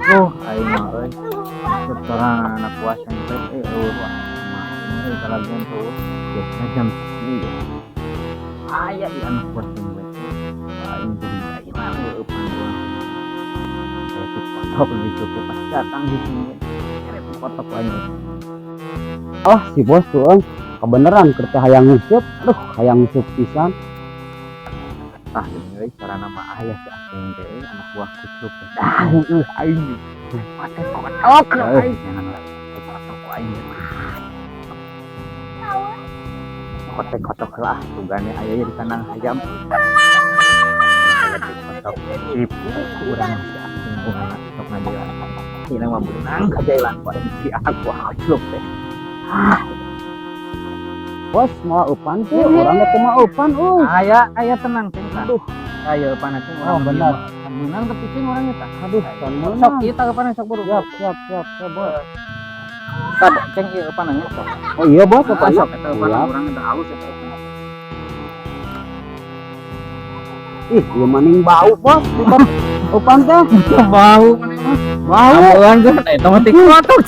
aing mah euy. Sekarang anak puasa teh wah ini kalagian tuh biasanya jam segini. Aya di anak puasa teh. Aing jadi aing mah eupan doang. Saya foto gitu pas datang di sini. Kere foto aing. Ah si bos tuh kebeneran kerja hayang nguseup, aduh hayang nguseup pisan. Ah ini cara nama ayah si Aceng teh anak buah kucuk teh. Dah aing. Mate kotok aing janganlah kotok aing. Kotek-kotok lah tugane aya di kandang ayam. Kotok sip kurang si Aceng kurang sok ngajelan. Ini mah beunang kajailan ku si anak buah kucuk teh. Bos mau upan tuh, orangnya teh mau upan, Aya tenang ceng. Aduh, aya upan ceng orang benar. Menang tapi cing orangnya tak. Aduh, Sok kita upan sok buru. Siap bos. Tad ceng ieu upannya sok. Oh iya bos, upan Sok eta upan urang teh halus eta upan. Ih, ieu maning bau bos, upan teh. Bau maneh mah. Bau anjir eta mah tik kotor.